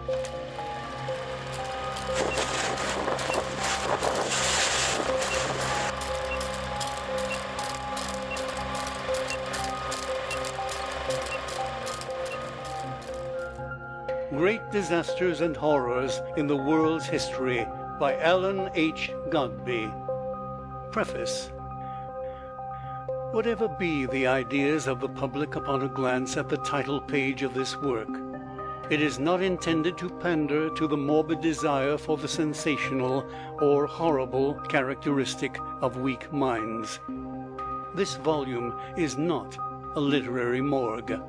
Great Disasters and Horrors in the World's History by Alan H. Godbey. Preface. Whatever be the ideas of the public upon a glance at the title page of this work, it is not intended to pander to the morbid desire for the sensational or horrible characteristic of weak minds. This volume is not a literary morgue.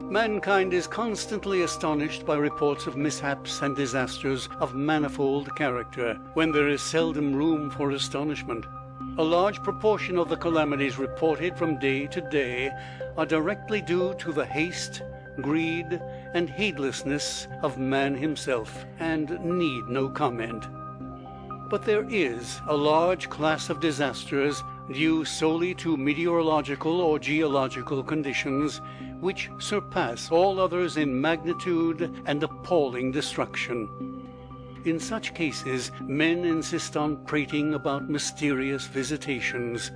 Mankind is constantly astonished by reports of mishaps and disasters of manifold character, when there is seldom room for astonishment. A large proportion of the calamities reported from day to day are directly due to the haste, greed, and heedlessness of man himself, and need no comment. But there is a large class of disasters due solely to meteorological or geological conditions, which surpass all others in magnitude and appalling destruction. In such cases, men insist on prating about mysterious visitations,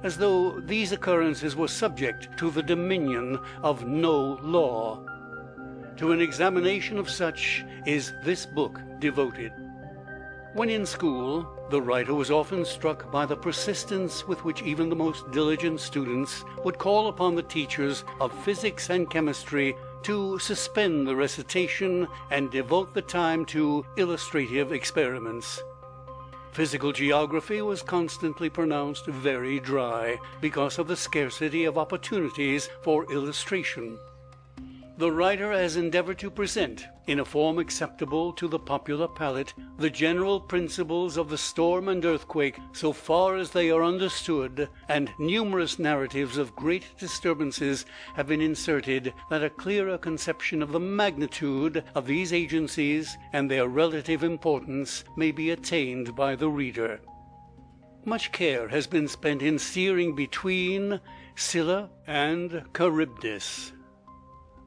as though these occurrences were subject to the dominion of no law. To an examination of such is this book devoted. When in school, the writer was often struck by the persistence with which even the most diligent students would call upon the teachers of physics and chemistry to suspend the recitation and devote the time to illustrative experiments. Physical geography was constantly pronounced very dry because of the scarcity of opportunities for illustration. The writer has endeavored to present, in a form acceptable to the popular palate, the general principles of the storm and earthquake so far as they are understood, and numerous narratives of great disturbances have been inserted that a clearer conception of the magnitude of these agencies and their relative importance may be attained by the reader. Much care has been spent in steering between Scylla and Charybdis.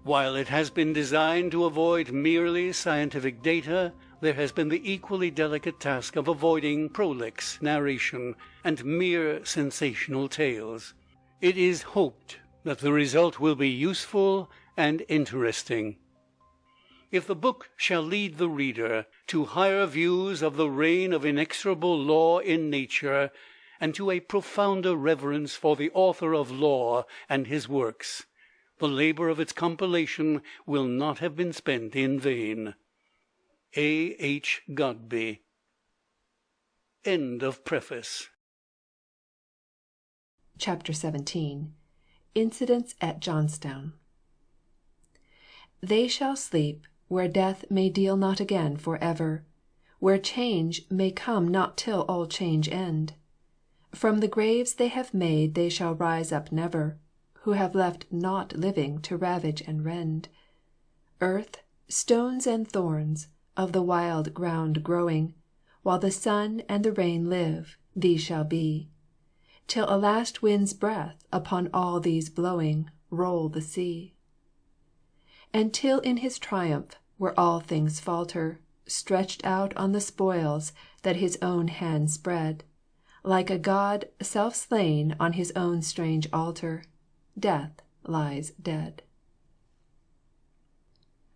While it has been designed to avoid merely scientific data, there has been the equally delicate task of avoiding prolix narration and mere sensational tales. It is hoped that the result will be useful and interesting. If the book shall lead the reader to higher views of the reign of inexorable law in nature, and to a profounder reverence for the author of law and his works, the labor of its compilation will not have been spent in vain. A. H. Godbey. End of preface. Chapter 17. Incidents at Johnstown. They shall sleep where death may deal not again for ever, where change may come not till all change end. From the graves they have made they shall rise up never, who have left naught living to ravage and rend. Earth, stones and thorns, of the wild ground growing, while the sun and the rain live, these shall be, till a last wind's breath upon all these blowing, roll the sea. And till in his triumph, where all things falter, stretched out on the spoils that his own hand spread, like a god self-slain on his own strange altar, death lies dead.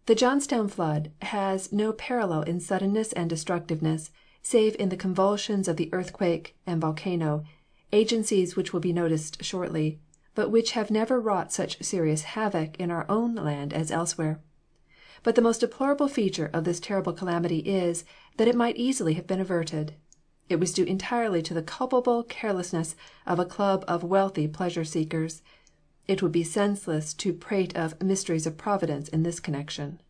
The Johnstown flood has no parallel in suddenness and destructiveness, save in the convulsions of the earthquake and volcano, agencies which will be noticed shortly, but which have never wrought such serious havoc in our own land as elsewhere. But the most deplorable feature of this terrible calamity is, that it might easily have been averted. It was due entirely to the culpable carelessness of a club of wealthy pleasure-seekers. It would be senseless to prate of mysteries of Providence in this connection.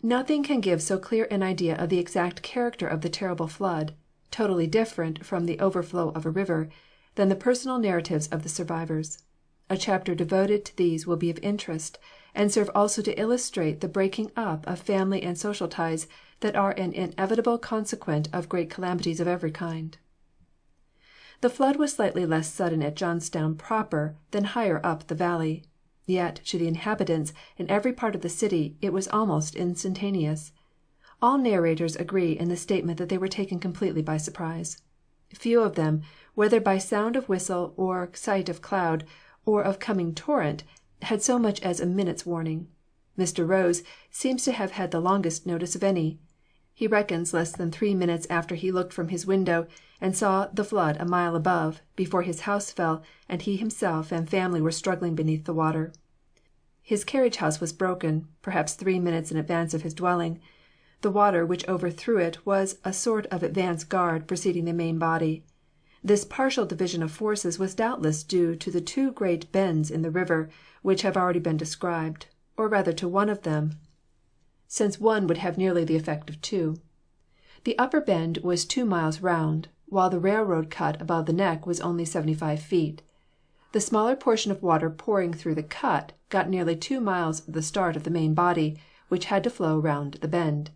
Nothing can give so clear an idea of the exact character of the terrible flood, totally different from the overflow of a river, than the personal narratives of the survivors. A chapter devoted to these will be of interest, and serve also to illustrate the breaking up of family and social ties that are an inevitable consequent of great calamities of every kind. The flood was slightly less sudden at Johnstown proper than higher up the valley. Yet to the inhabitants in every part of the city it was almost instantaneous. All narrators agree in the statement that they were taken completely by surprise. Few of them, whether by sound of whistle, or sight of cloud, or of coming torrent, had so much as a minute's warning. Mr. Rose seems to have had the longest notice of any. He reckons less than 3 minutes after he looked from his window and saw the flood a mile above, before his house fell, and he himself and family were struggling beneath the water. His carriage house was broken, perhaps 3 minutes in advance of his dwelling. The water which overthrew it was a sort of advance guard preceding the main body. This partial division of forces was doubtless due to the 2 great bends in the river, which have already been described, or rather to one of them, since one would have nearly the effect of 2. The upper bend was 2 miles round, while the railroad cut above the neck was only 75 feet. The smaller portion of water pouring through the cut got nearly 2 miles the start of the main body, which had to flow round the bend.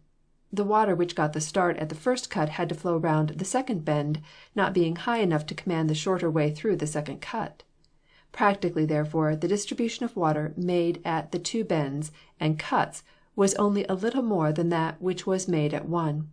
The water which got the start at the first cut had to flow round the second bend, not being high enough to command the shorter way through the second cut. Practically, therefore, the distribution of water made at the 2 bends and cuts was only a little more than that which was made at one.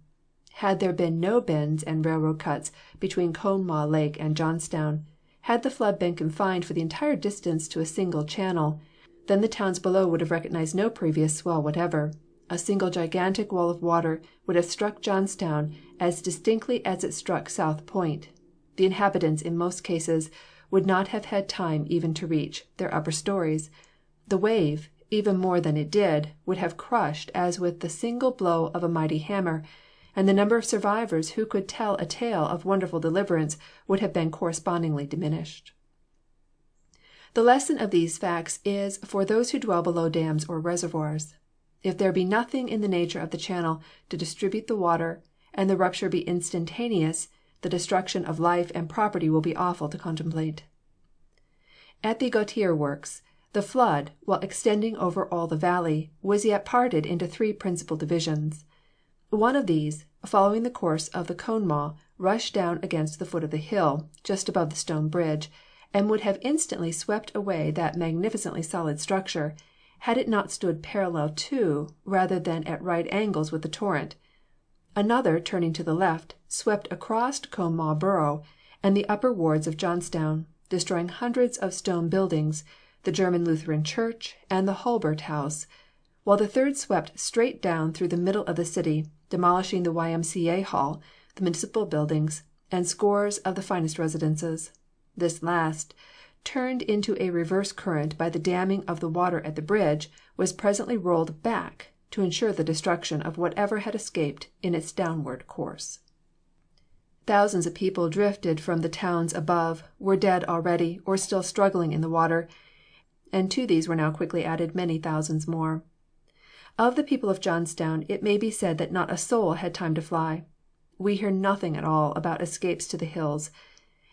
Had there been no bends and railroad cuts between Conemaugh Lake and Johnstown, had the flood been confined for the entire distance to a single channel, then the towns below would have recognized no previous swell whatever. A single gigantic wall of water would have struck Johnstown as distinctly as it struck South Point. The inhabitants, in most cases, would not have had time even to reach their upper stories. The wave, even more than it did, would have crushed as with the single blow of a mighty hammer, and the number of survivors who could tell a tale of wonderful deliverance would have been correspondingly diminished. The lesson of these facts is for those who dwell below dams or reservoirs. If there be nothing in the nature of the channel to distribute the water, and the rupture be instantaneous, the destruction of life and property will be awful to contemplate. At the Gautier Works, the flood, while extending over all the valley, was yet parted into 3 principal divisions. One of these, following the course of the Conemaugh, rushed down against the foot of the hill, just above the stone bridge, and would have instantly swept away that magnificently solid structure, had it not stood parallel to, rather than at right angles with the torrent. Another, turning to the left, swept across Conemaugh Borough and the upper wards of Johnstown, destroying hundreds of stone buildings, the German Lutheran Church and the Hulbert House, while the third swept straight down through the middle of the city, demolishing the YMCA Hall, the municipal buildings, and scores of the finest residences. This last, turned into a reverse current by the damming of the water at the bridge, was presently rolled back to ensure the destruction of whatever had escaped in its downward course. Thousands of people drifted from the towns above, were dead already, or still struggling in the water, and to these were now quickly added many thousands more. Of the people of Johnstown it may be said that not a soul had time to fly. We hear nothing at all about escapes to the hills.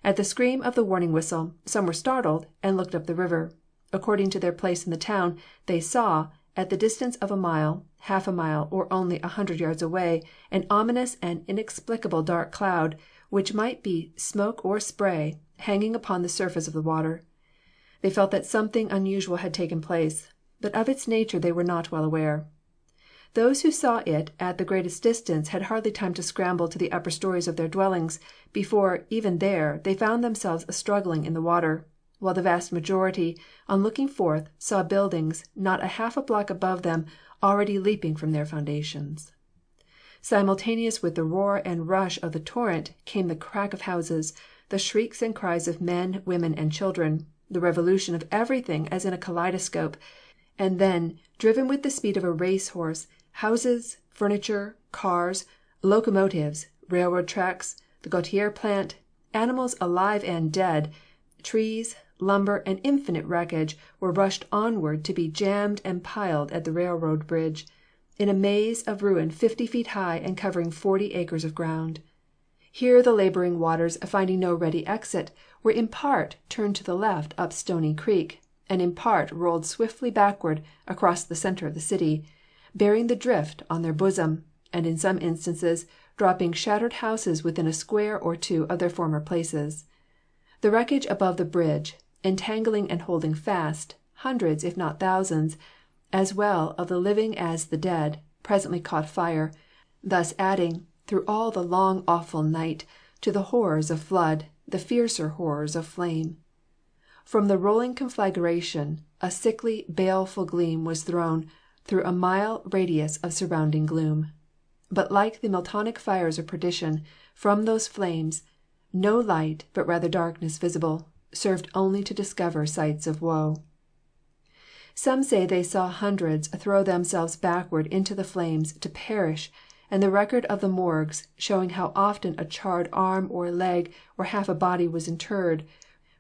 At the scream of the warning whistle, some were startled and looked up the river. According to their place in the town, they saw, at the distance of a mile, half a mile, or only 100 yards away, an ominous and inexplicable dark cloud, which might be smoke or spray, hanging upon the surface of the water. They felt that something unusual had taken place, but of its nature they were not well aware. Those who saw it at the greatest distance had hardly time to scramble to the upper stories of their dwellings, before, even there, they found themselves struggling in the water, while the vast majority, on looking forth, saw buildings, not a half a block above them, already leaping from their foundations. Simultaneous with the roar and rush of the torrent came the crack of houses, the shrieks and cries of men, women, and children, the revolution of everything as in a kaleidoscope, and then, driven with the speed of a race-horse, houses, furniture, cars, locomotives, railroad tracks, the Gautier plant, animals alive and dead, trees, lumber, and infinite wreckage were rushed onward to be jammed and piled at the railroad bridge, in a maze of ruin 50 feet high and covering 40 acres of ground. Here the laboring waters, finding no ready exit, were in part turned to the left up Stony Creek, and in part rolled swiftly backward across the center of the city, bearing the drift on their bosom, and in some instances dropping shattered houses within a square or 2 of their former places. The wreckage above the bridge, entangling and holding fast, hundreds, if not thousands, as well of the living as the dead, presently caught fire, thus adding, through all the long awful night, to the horrors of flood, the fiercer horrors of flame. From the rolling conflagration a sickly, baleful gleam was thrown through a mile radius of surrounding gloom. But like the Miltonic fires of perdition, from those flames, no light, but rather darkness visible, served only to discover sights of woe. Some say they saw hundreds throw themselves backward into the flames to perish, and the record of the morgues, showing how often a charred arm or leg or half a body was interred,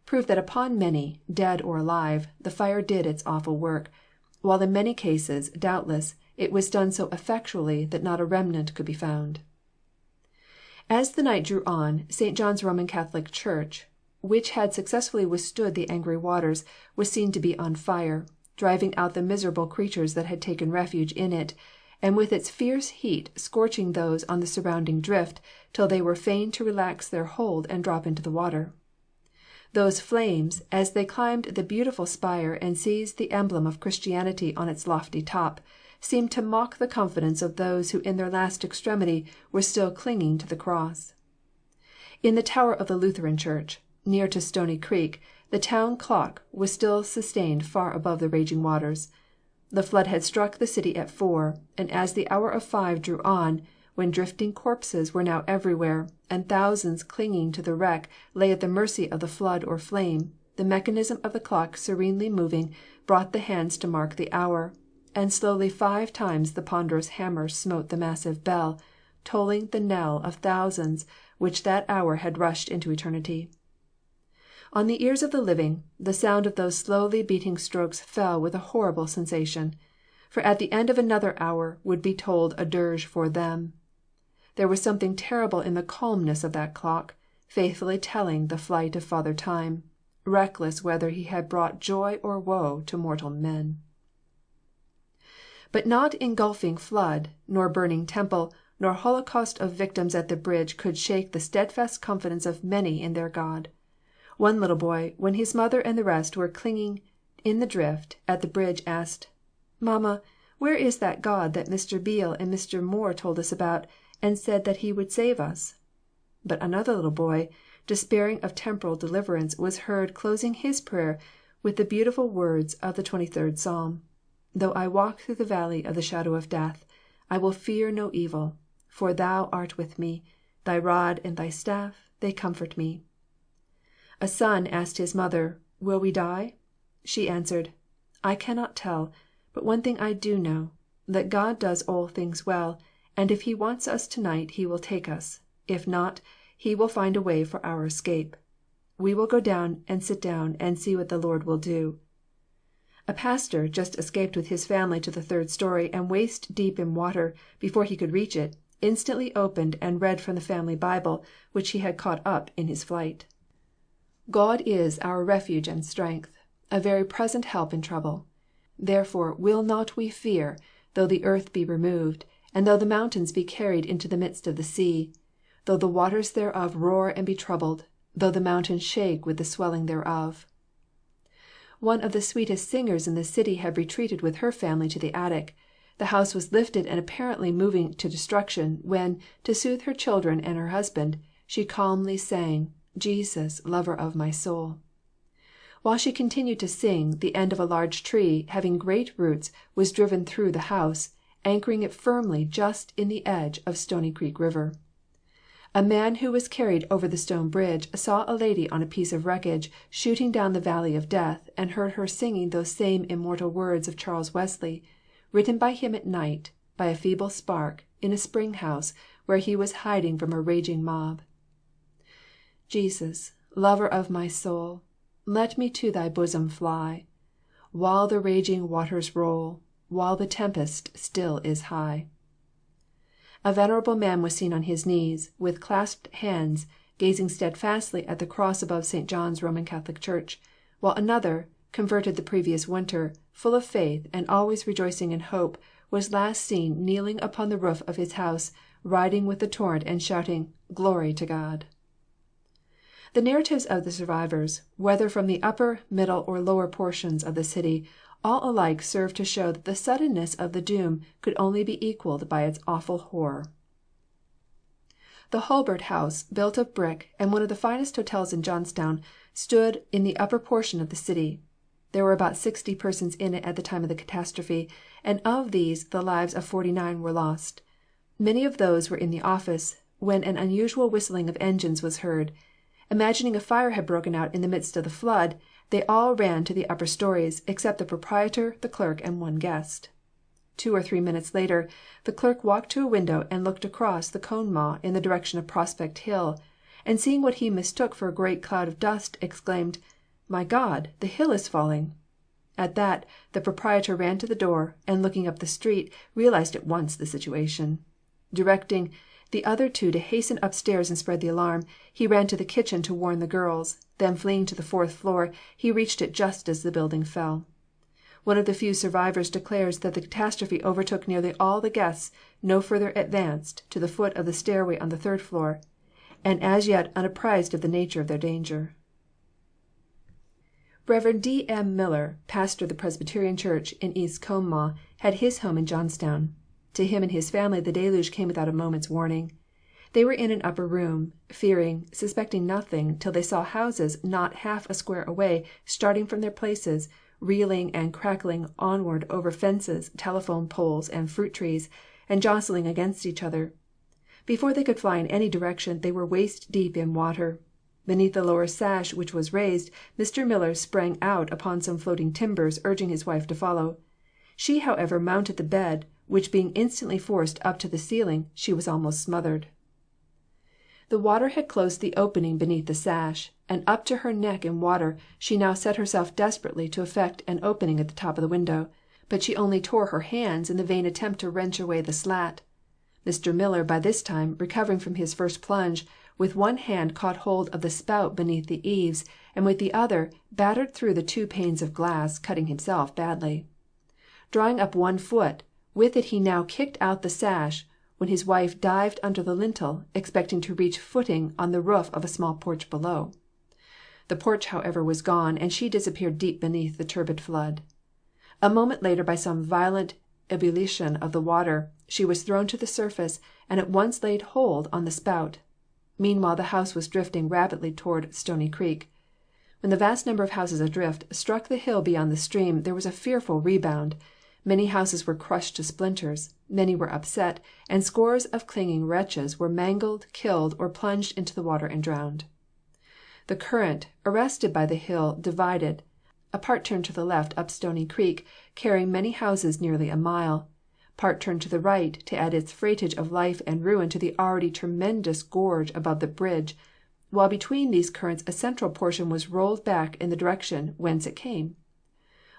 proved that upon many, dead or alive, the fire did its awful work, while in many cases, doubtless, it was done so effectually that not a remnant could be found. As the night drew on, St. John's Roman Catholic Church, which had successfully withstood the angry waters, was seen to be on fire, driving out the miserable creatures that had taken refuge in it, and with its fierce heat scorching those on the surrounding drift till they were fain to relax their hold and drop into the water. Those flames, as they climbed the beautiful spire and seized the emblem of Christianity on its lofty top, seemed to mock the confidence of those who in their last extremity were still clinging to the cross. In the tower of the Lutheran Church, near to Stony Creek, the town clock was still sustained far above the raging waters. The flood had struck the city at 4, and as the hour of 5 drew on, when drifting corpses were now everywhere, and thousands clinging to the wreck lay at the mercy of the flood or flame, the mechanism of the clock serenely moving brought the hands to mark the hour, and slowly 5 times the ponderous hammer smote the massive bell, tolling the knell of thousands which that hour had rushed into eternity. On the ears of the living, the sound of those slowly beating strokes fell with a horrible sensation, for at the end of another hour would be tolled a dirge for them. There was something terrible in the calmness of that clock, faithfully telling the flight of Father Time, reckless whether he had brought joy or woe to mortal men. But not engulfing flood, nor burning temple, nor holocaust of victims at the bridge could shake the steadfast confidence of many in their God. One little boy, when his mother and the rest were clinging in the drift at the bridge, asked, "Mamma, where is that God that Mr. Beale and Mr. Moore told us about, and said that he would save us?" But another little boy, despairing of temporal deliverance, was heard closing his prayer with the beautiful words of the 23rd Psalm, "Though I walk through the valley of the shadow of death, I will fear no evil, for thou art with me, thy rod and thy staff, they comfort me." A son asked his mother, "Will we die?" She answered, "I cannot tell, but one thing I do know, that God does all things well, and if He wants us tonight He will take us, if not, He will find a way for our escape. We will go down and sit down and see what the Lord will do." A pastor, just escaped with his family to the 3rd story and waist deep in water before he could reach it, instantly opened and read from the family Bible, which he had caught up in his flight. God is our refuge and strength, a very present help in trouble. Therefore will not we fear, though the earth be removed, and though the mountains be carried into the midst of the sea, though the waters thereof roar and be troubled, though the mountains shake with the swelling thereof. One of the sweetest singers in the city had retreated with her family to the attic. The house was lifted and apparently moving to destruction, when, to soothe her children and her husband, she calmly sang, "Jesus, lover of my soul." While she continued to sing, the end of a large tree, having great roots, was driven through the house, anchoring it firmly just in the edge of Stony Creek River. A man who was carried over the stone bridge saw a lady on a piece of wreckage shooting down the valley of death, and heard her singing those same immortal words of Charles Wesley, written by him at night, by a feeble spark, in a spring house, where he was hiding from a raging mob. Jesus, lover of my soul, let me to thy bosom fly, while the raging waters roll, while the tempest still is high. A venerable man was seen on his knees, with clasped hands, gazing steadfastly at the cross above St. John's Roman Catholic Church, while another, converted the previous winter, full of faith and always rejoicing in hope, was last seen kneeling upon the roof of his house, riding with the torrent and shouting, "Glory to God." The narratives of the survivors, whether from the upper, middle, or lower portions of the city, all alike serve to show that the suddenness of the doom could only be equalled by its awful horror. The Hulbert House, built of brick, and one of the finest hotels in Johnstown, stood in the upper portion of the city. There were about 60 persons in it at the time of the catastrophe, and of these the lives of 49 were lost. Many of those were in the office, when an unusual whistling of engines was heard. Imagining a fire had broken out in the midst of the flood, they all ran to the upper stories, except the proprietor, the clerk, and one guest. 2 or 3 minutes later, the clerk walked to a window and looked across the Conemaugh in the direction of Prospect Hill, and seeing what he mistook for a great cloud of dust, exclaimed, "My God, the hill is falling!" At that, the proprietor ran to the door, and looking up the street, realized at once the situation. Directing the other 2 to hasten upstairs and spread the alarm, he ran to the kitchen to warn the girls, then fleeing to the 4th floor, he reached it just as the building fell. One of the few survivors declares that the catastrophe overtook nearly all the guests no further advanced to the foot of the stairway on the 3rd floor, and as yet unapprised of the nature of their danger. Rev. D. M. Miller, pastor of the Presbyterian Church in East Conemaugh, had his home in Johnstown. To him and his family the deluge came without a moment's warning. They were in an upper room, fearing, suspecting nothing, till they saw houses not half a square away starting from their places, reeling and crackling onward over fences, telephone poles, and fruit trees, and jostling against each other. Before they could fly in any direction, they were waist deep in water. Beneath the lower sash, which was raised, Mr. Miller sprang out upon some floating timbers, urging his wife to follow. She, however, mounted the bed, which being instantly forced up to the ceiling, she was almost smothered. The water had closed the opening beneath the sash, and up to her neck in water she now set herself desperately to effect an opening at the top of the window, but she only tore her hands in the vain attempt to wrench away the slat. Mr. Miller, by this time, recovering from his first plunge, with one hand caught hold of the spout beneath the eaves, and with the other battered through the 2 panes of glass, cutting himself badly. Drawing up one foot, with it he now kicked out the sash, when his wife dived under the lintel, expecting to reach footing on the roof of a small porch below. The porch, however, was gone, and she disappeared deep beneath the turbid flood. A moment later, by some violent ebullition of the water, she was thrown to the surface, and at once laid hold on the spout. Meanwhile the house was drifting rapidly toward Stony Creek. When the vast number of houses adrift struck the hill beyond the stream, there was a fearful rebound. Many houses were crushed to splinters, many were upset, and scores of clinging wretches were mangled, killed, or plunged into the water and drowned. The current, arrested by the hill, divided. A part turned to the left up Stony Creek, carrying many houses nearly a mile. Part turned to the right, to add its freightage of life and ruin to the already tremendous gorge above the bridge, while between these currents a central portion was rolled back in the direction whence it came.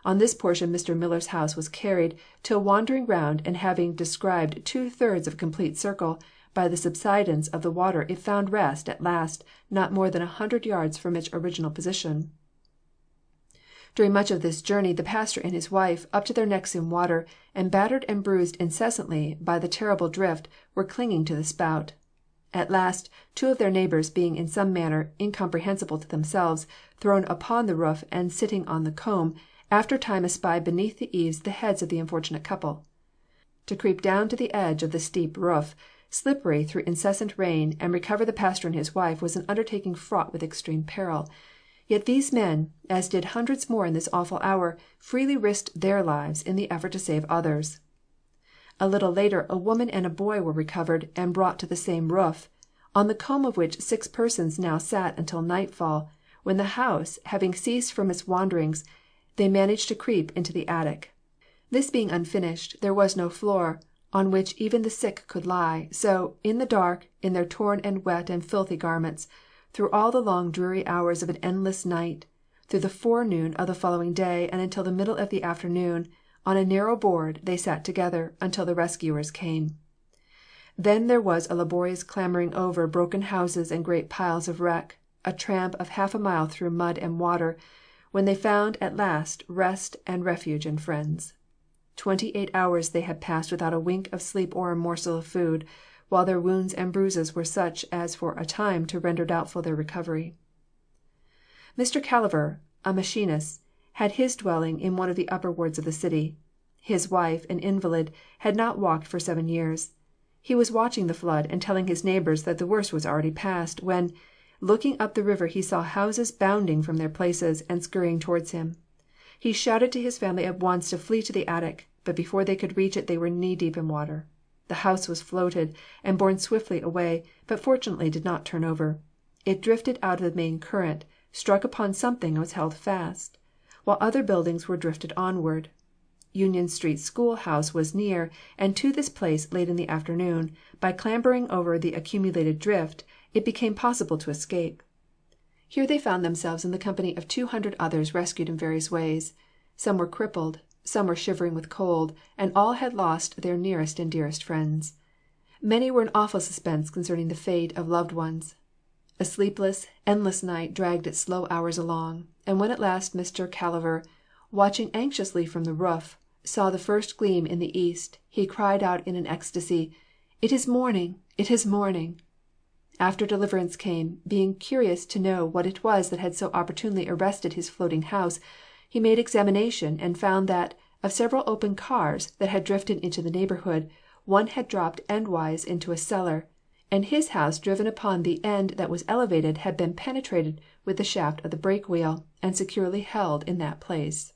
On this portion Mr. Miller's house was carried, till wandering round and having described 2/3 of a complete circle, by the subsidence of the water it found rest at last not more than 100 yards from its original position. During much of this journey the pastor and his wife, up to their necks in water, and battered and bruised incessantly by the terrible drift, were clinging to the spout. At last 2 of their neighbors, being in some manner incomprehensible to themselves, thrown upon the roof and sitting on the comb, after a time espied beneath the eaves the heads of the unfortunate couple. To creep down to the edge of the steep roof, slippery through incessant rain, and recover the pastor and his wife was an undertaking fraught with extreme peril. Yet these men, as did hundreds more in this awful hour, freely risked their lives in the effort to save others. A little later a woman and a boy were recovered and brought to the same roof, on the comb of which 6 persons now sat until nightfall, when the house, having ceased from its wanderings, they managed to creep into the attic. This being unfinished, there was no floor on which even the sick could lie, so, in the dark, in their torn and wet and filthy garments, through all the long dreary hours of an endless night, through the forenoon of the following day, and until the middle of the afternoon, on a narrow board they sat together until the rescuers came. Then there was a laborious clambering over broken houses and great piles of wreck, a tramp of half a mile through mud and water, when they found at last rest and refuge and friends. 28 hours they had passed without a wink of sleep or a morsel of food, while their wounds and bruises were such as for a time to render doubtful their recovery. Mr. Calliver, a machinist, had his dwelling in one of the upper wards of the city. His wife, an invalid, had not walked for 7 years. He was watching the flood, and telling his neighbors that the worst was already past, when, looking up the river, he saw houses bounding from their places and scurrying towards him. He shouted to his family at once to flee to the attic, but before they could reach it they were knee deep in water. The house was floated and borne swiftly away, but fortunately did not turn over. It drifted out of the main current, struck upon something and was held fast, while other buildings were drifted onward. Union Street schoolhouse was near, and to this place, late in the afternoon, by clambering over the accumulated drift, it became possible to escape. Here they found themselves in the company of 200 others rescued in various ways. Some were crippled, some were shivering with cold, and all had lost their nearest and dearest friends. Many were in awful suspense concerning the fate of loved ones. A sleepless, endless night dragged its slow hours along, and when at last Mr. Calliver, watching anxiously from the roof, saw the first gleam in the east, he cried out in an ecstasy, "It is morning! It is morning!" After deliverance came, being curious to know what it was that had so opportunely arrested his floating house, he made examination and found that, of several open cars that had drifted into the neighborhood, one had dropped endwise into a cellar, and his house driven upon the end that was elevated had been penetrated with the shaft of the brake wheel, and securely held in that place.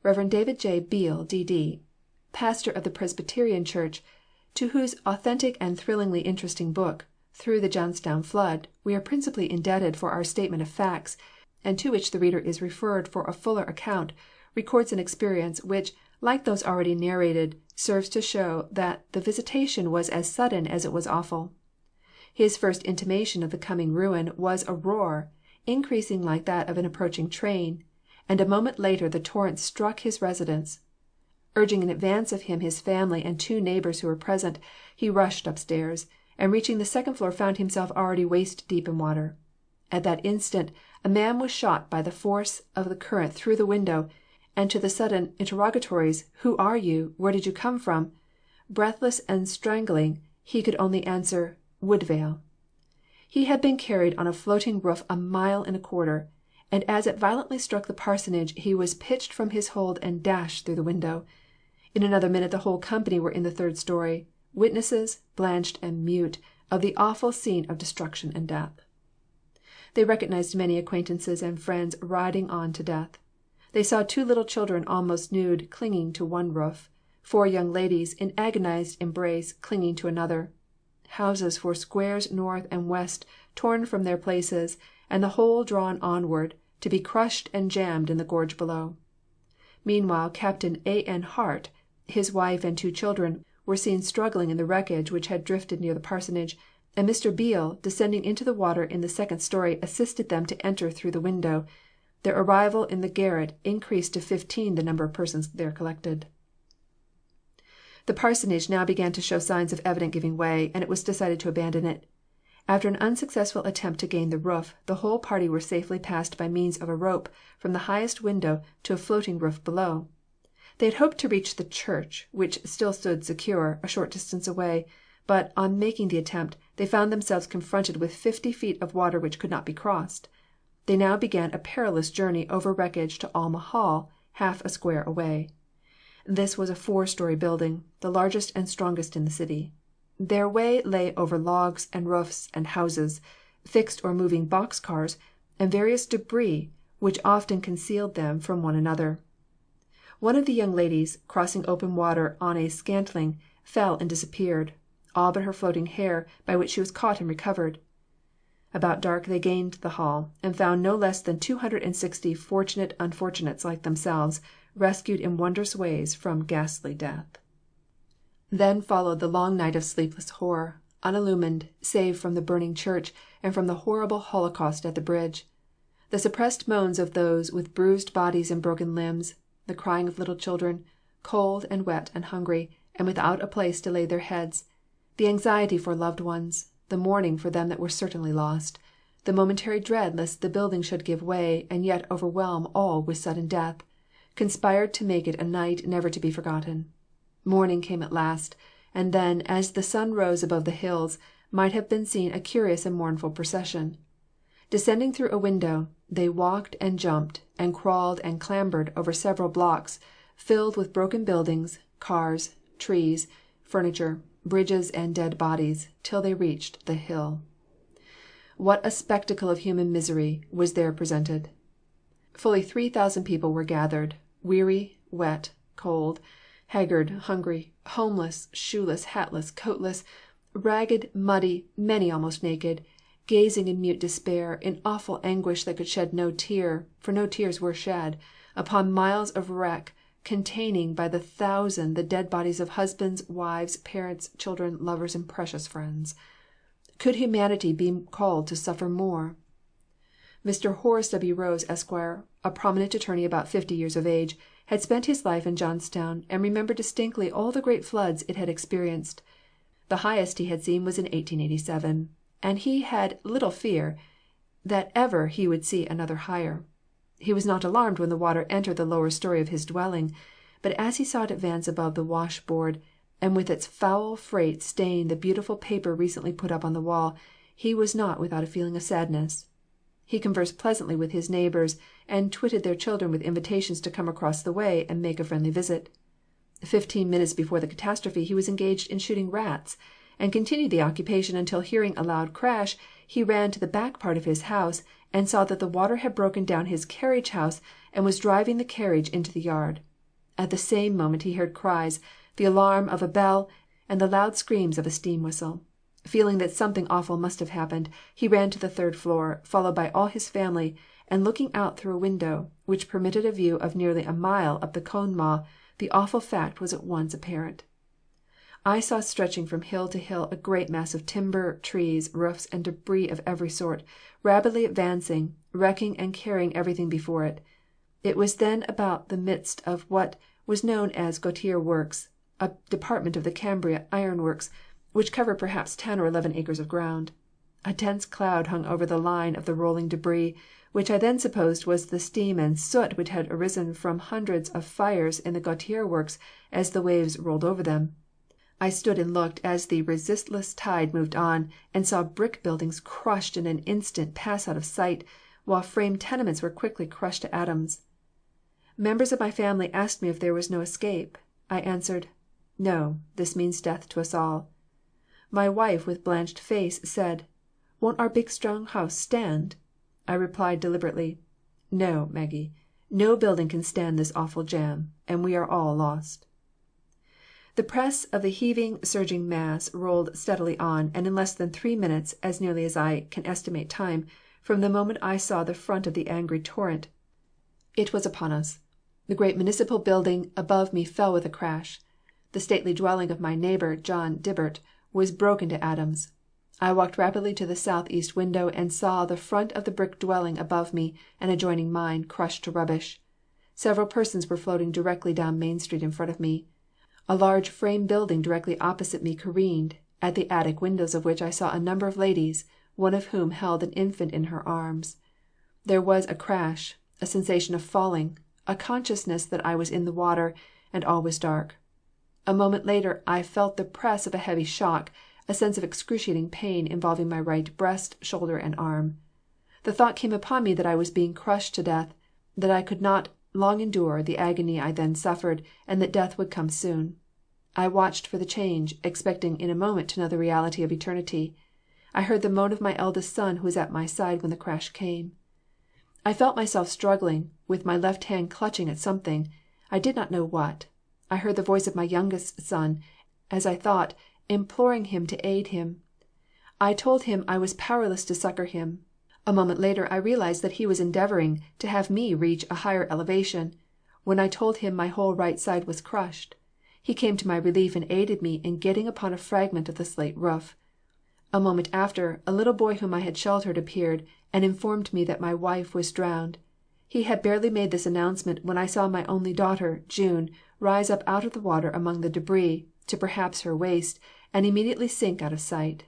Rev. David J. Beale, D.D., pastor of the Presbyterian Church, to whose authentic and thrillingly interesting book, Through the Johnstown Flood, we are principally indebted for our statement of facts, and to which the reader is referred for a fuller account, records an experience which, like those already narrated, serves to show that the visitation was as sudden as it was awful. His first intimation of the coming ruin was a roar, increasing like that of an approaching train, and a moment later the torrent struck his residence. Urging in advance of him his family and 2 neighbors who were present, he rushed upstairs, and reaching the second floor found himself already waist deep in water. At that instant a man was shot by the force of the current through the window, and to the sudden interrogatories, "Who are you? Where did you come from?" breathless and strangling, he could only answer, "Woodvale." He had been carried on a floating roof 1.25 miles, and as it violently struck the parsonage he was pitched from his hold and dashed through the window. In another minute the whole company were in the 3rd story, witnesses, blanched and mute, of the awful scene of destruction and death. They recognized many acquaintances and friends riding on to death. They saw 2 little children almost nude clinging to one roof, 4 young ladies in agonized embrace clinging to another, houses for squares north and west torn from their places, and the whole drawn onward, to be crushed and jammed in the gorge below. Meanwhile Captain A.N. Hart, his wife and 2 children, were seen struggling in the wreckage which had drifted near the parsonage, and Mr. Beale, descending into the water in the 2nd story, assisted them to enter through the window. Their arrival in the garret increased to 15 the number of persons there collected. The parsonage now began to show signs of evident giving way, and it was decided to abandon it. After an unsuccessful attempt to gain the roof, the whole party were safely passed by means of a rope from the highest window to a floating roof below. They had hoped to reach the church, which still stood secure, a short distance away, but, on making the attempt, they found themselves confronted with 50 feet of water which could not be crossed. They now began a perilous journey over wreckage to Alma Hall, half a square away. This was a 4-story building, the largest and strongest in the city. Their way lay over logs and roofs and houses, fixed or moving box cars, and various debris which often concealed them from one another. One of the young ladies, crossing open water on a scantling, fell and disappeared, all but her floating hair, by which she was caught and recovered. About dark they gained the hall, and found no less than 260 fortunate unfortunates like themselves, rescued in wondrous ways from ghastly death. Then followed the long night of sleepless horror, unillumined, save from the burning church, and from the horrible holocaust at the bridge. The suppressed moans of those with bruised bodies and broken limbs, the crying of little children, cold and wet and hungry, and without a place to lay their heads, the anxiety for loved ones, the mourning for them that were certainly lost, the momentary dread lest the building should give way and yet overwhelm all with sudden death, conspired to make it a night never to be forgotten. Morning came at last, and then, as the sun rose above the hills, might have been seen a curious and mournful procession. Descending through a window, they walked and jumped and crawled and clambered over several blocks filled with broken buildings, cars, trees, furniture, bridges, and dead bodies, till they reached the hill. What a spectacle of human misery was there presented! Fully 3,000 people were gathered, weary, wet, cold, haggard, hungry, homeless, shoeless, hatless, coatless, ragged, muddy, many almost naked, gazing in mute despair, in awful anguish that could shed no tear, for no tears were shed, upon miles of wreck, containing by the thousand the dead bodies of husbands, wives, parents, children, lovers, and precious friends. Could humanity be called to suffer more? Mr. Horace W. Rose, Esquire, a prominent attorney about 50 years of age, had spent his life in Johnstown, and remembered distinctly all the great floods it had experienced. The highest he had seen was in 1887, and he had little fear that ever he would see another higher. He was not alarmed when the water entered the lower story of his dwelling, but as he saw it advance above the washboard, and with its foul freight stain the beautiful paper recently put up on the wall, he was not without a feeling of sadness. He conversed pleasantly with his neighbors, and twitted their children with invitations to come across the way and make a friendly visit. 15 minutes before the catastrophe he was engaged in shooting rats, and continued the occupation until, hearing a loud crash, he ran to the back part of his house, and saw that the water had broken down his carriage house and was driving the carriage into the yard. At the same moment he heard cries, the alarm of a bell, and the loud screams of a steam whistle. Feeling that something awful must have happened, he ran to the 3rd floor, followed by all his family, and looking out through a window, which permitted a view of nearly a mile up the Conemaugh, the awful fact was at once apparent. I saw stretching from hill to hill a great mass of timber, trees, roofs, and debris of every sort, rapidly advancing, wrecking and carrying everything before it. It was then about the midst of what was known as Gautier Works, a department of the Cambria Iron Works, which covered perhaps 10 or 11 acres of ground. A dense cloud hung over the line of the rolling debris, which I then supposed was the steam and soot which had arisen from hundreds of fires in the Gautier Works as the waves rolled over them. I stood and looked as the resistless tide moved on, and saw brick buildings crushed in an instant pass out of sight, while frame tenements were quickly crushed to atoms. Members of my family asked me if there was no escape. I answered, "No, this means death to us all." My wife, with blanched face, said, "Won't our big strong house stand?" I replied deliberately, "No, Maggie, no building can stand this awful jam, and we are all lost." The press of the heaving, surging mass rolled steadily on, and in less than 3 minutes, as nearly as I can estimate time, from the moment I saw the front of the angry torrent, it was upon us. The great municipal building above me fell with a crash. The stately dwelling of my neighbor, John Dibbert, was broken to atoms. I walked rapidly to the southeast window and saw the front of the brick dwelling above me and adjoining mine crushed to rubbish. Several persons were floating directly down Main Street in front of me. A large frame building directly opposite me careened, at the attic windows of which I saw a number of ladies, one of whom held an infant in her arms. There was a crash, a sensation of falling, a consciousness that I was in the water, and all was dark. A moment later I felt the press of a heavy shock, a sense of excruciating pain involving my right breast, shoulder, and arm. The thought came upon me that I was being crushed to death, that I could not long endure the agony I then suffered, and that death would come soon. I watched for the change, expecting in a moment to know the reality of eternity. I heard the moan of my eldest son, who was at my side when the crash came. I felt myself struggling, with my left hand clutching at something, I did not know what. I heard the voice of my youngest son, as I thought, imploring him to aid him. I told him I was powerless to succor him. A moment later I realized that he was endeavoring to have me reach a higher elevation, when I told him my whole right side was crushed. He came to my relief and aided me in getting upon a fragment of the slate roof. A moment after, a little boy whom I had sheltered appeared, and informed me that my wife was drowned. He had barely made this announcement when I saw my only daughter, June, rise up out of the water among the debris, to perhaps her waist, and immediately sink out of sight.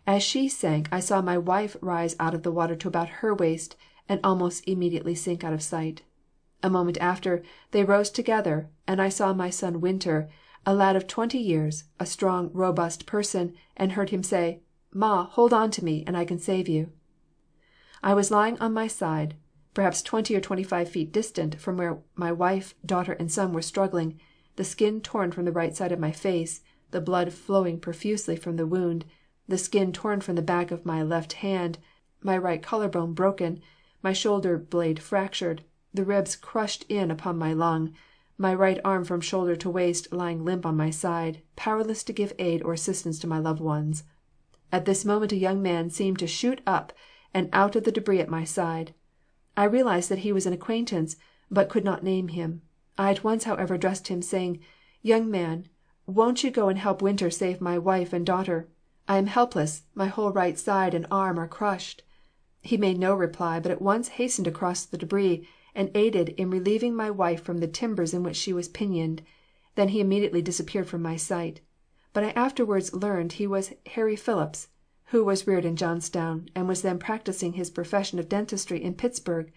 As she sank, I saw my wife rise out of the water to about her waist, and almost immediately sink out of sight. A moment after, they rose together, and I saw my son Winter, a lad of 20 years, a strong, robust person, and heard him say, "Ma, hold on to me, and I can save you." I was lying on my side, perhaps 20 or 25 feet distant from where my wife, daughter, and son were struggling, the skin torn from the right side of my face, the blood flowing profusely from the wound, the skin torn from the back of my left hand, my right collarbone broken, my shoulder blade fractured, the ribs crushed in upon my lung, my right arm from shoulder to waist lying limp on my side, powerless to give aid or assistance to my loved ones. At this moment a young man seemed to shoot up and out of the debris at my side. I realized that he was an acquaintance, but could not name him. I at once, however, addressed him, saying, "Young man, won't you go and help Winter save my wife and daughter? I am helpless, my whole right side and arm are crushed." He made no reply, but at once hastened across the debris and aided in relieving my wife from the timbers in which she was pinioned. Then he immediately disappeared from my sight. But I afterwards learned he was Harry Phillips, who was reared in Johnstown, and was then practicing his profession of dentistry in Pittsburgh,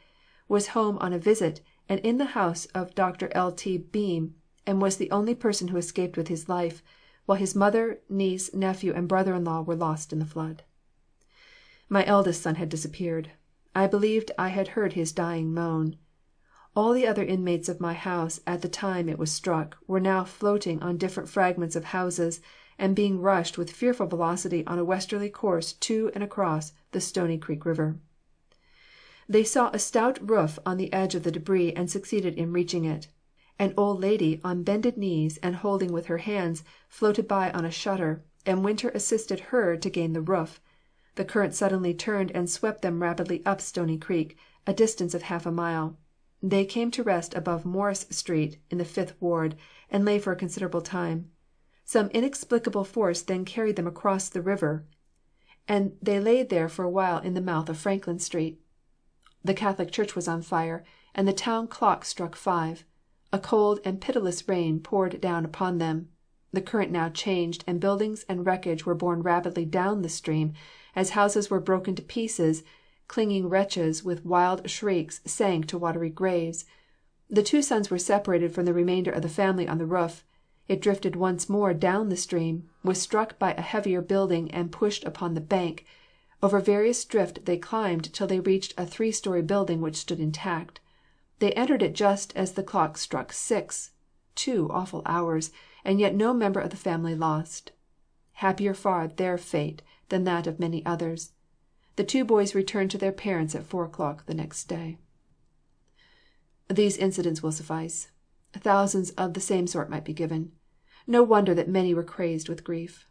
was home on a visit, and in the house of Dr. L. T. Beam, and was the only person who escaped with his life, while his mother, niece, nephew, and brother-in-law were lost in the flood. My eldest son had disappeared. I believed I had heard his dying moan. All the other inmates of my house at the time it was struck were now floating on different fragments of houses, and being rushed with fearful velocity on a westerly course to and across the Stony Creek River. They saw a stout roof on the edge of the debris and succeeded in reaching it. An old lady on bended knees and holding with her hands floated by on a shutter, and Winter assisted her to gain the roof. The current suddenly turned and swept them rapidly up Stony Creek, a distance of half a mile. They came to rest above Morris Street in the Fifth Ward, and lay for a considerable time. Some inexplicable force then carried them across the river, and they lay there for a while in the mouth of Franklin Street. The Catholic Church was on fire, and the town clock struck 5. A cold and pitiless rain poured down upon them. The current now changed, and buildings and wreckage were borne rapidly down the stream, as houses were broken to pieces. Clinging wretches with wild shrieks sank to watery graves. The 2 sons were separated from the remainder of the family on the roof. It drifted once more down the stream, was struck by a heavier building, and pushed upon the bank. Over various drift they climbed till they reached a 3-story building which stood intact. They entered it just as the clock struck 6. 2 awful hours, and yet no member of the family lost. Happier far their fate than that of many others. The 2 boys returned to their parents at 4 o'clock the next day. These incidents will suffice. Thousands of the same sort might be given. No wonder that many were crazed with grief.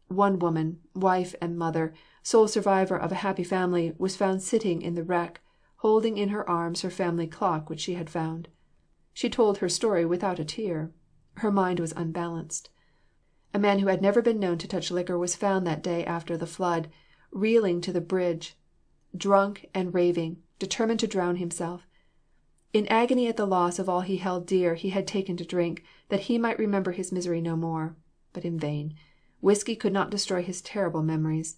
One woman, wife and mother, sole survivor of a happy family, was found sitting in the wreck, holding in her arms her family clock which she had found. She told her story without a tear. Her mind was unbalanced. A man who had never been known to touch liquor was found that day after the flood, reeling to the bridge, drunk and raving, determined to drown himself. In agony at the loss of all he held dear, he had taken to drink, that he might remember his misery no more. But in vain. Whiskey could not destroy his terrible memories.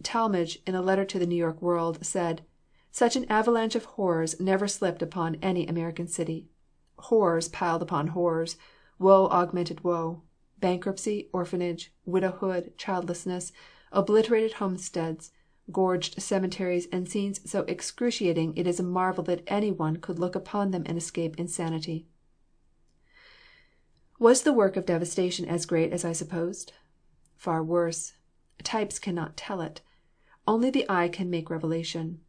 Talmage, in a letter to the New York World, said, "Such an avalanche of horrors never slipped upon any American city. Horrors piled upon horrors, woe augmented woe, bankruptcy, orphanage, widowhood, childlessness, obliterated homesteads, gorged cemeteries, and scenes so excruciating it is a marvel that any one could look upon them and escape insanity." Was the work of devastation as great as I supposed? Far worse. Types cannot tell it. Only the eye can make revelation.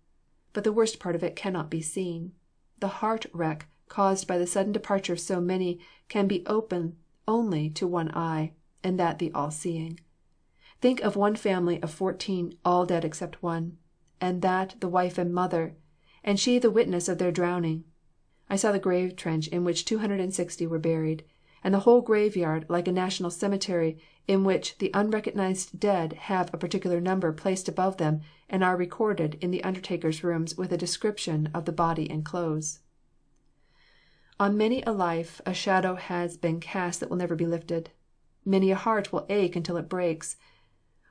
But the worst part of it cannot be seen. The heart wreck caused by the sudden departure of so many can be open only to one eye, and that the all-seeing. Think of one family of 14, all dead except one, and that the wife and mother, and she the witness of their drowning. I saw the grave trench in which 260 were buried, and the whole graveyard like a national cemetery in which the unrecognized dead have a particular number placed above them and are recorded in the undertakers' rooms with a description of the body and clothes. On many a life a shadow has been cast that will never be lifted. Many a heart will ache until it breaks.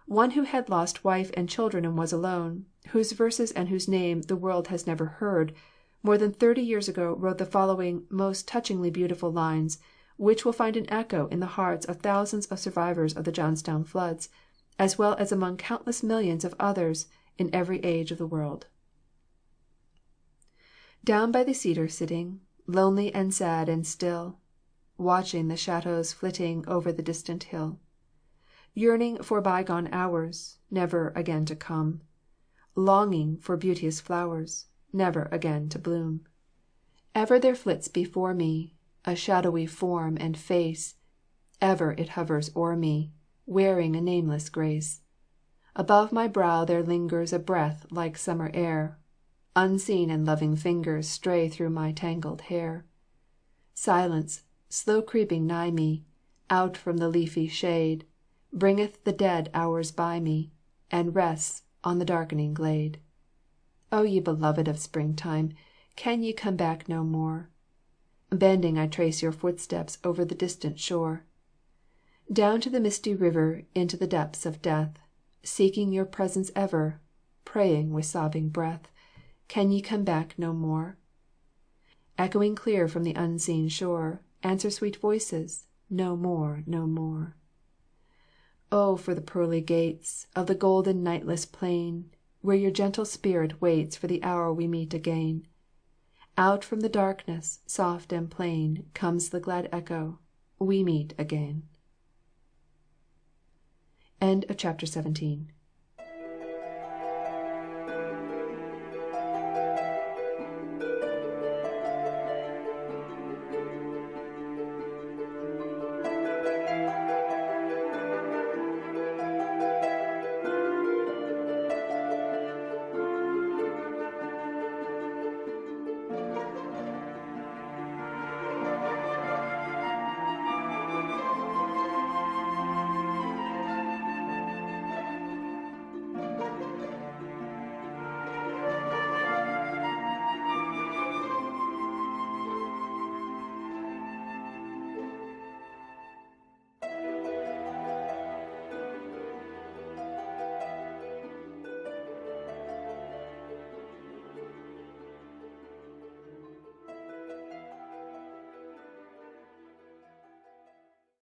One who had lost wife and children and was alone, whose verses and whose name the world has never heard, more than 30 years ago wrote the following most touchingly beautiful lines, which will find an echo in the hearts of thousands of survivors of the Johnstown floods, as well as among countless millions of others in every age of the world. Down by the cedar sitting, lonely and sad and still, watching the shadows flitting over the distant hill, yearning for bygone hours, never again to come, longing for beauteous flowers, never again to bloom. Ever there flits before me a shadowy form and face, ever it hovers o'er me, wearing a nameless grace. Above my brow there lingers a breath like summer air, unseen and loving fingers stray through my tangled hair. Silence, slow creeping nigh me, out from the leafy shade, bringeth the dead hours by me, and rests on the darkening glade. O ye beloved of springtime, can ye come back no more? Bending I trace your footsteps over the distant shore, down to the misty river into the depths of death, seeking your presence ever, praying with sobbing breath, can ye come back no more? Echoing clear from the unseen shore, answer sweet voices, no more, no more. Oh, for the pearly gates of the golden nightless plain, where your gentle spirit waits for the hour we meet again. Out from the darkness, soft and plain, comes the glad echo, we meet again. End of chapter 17.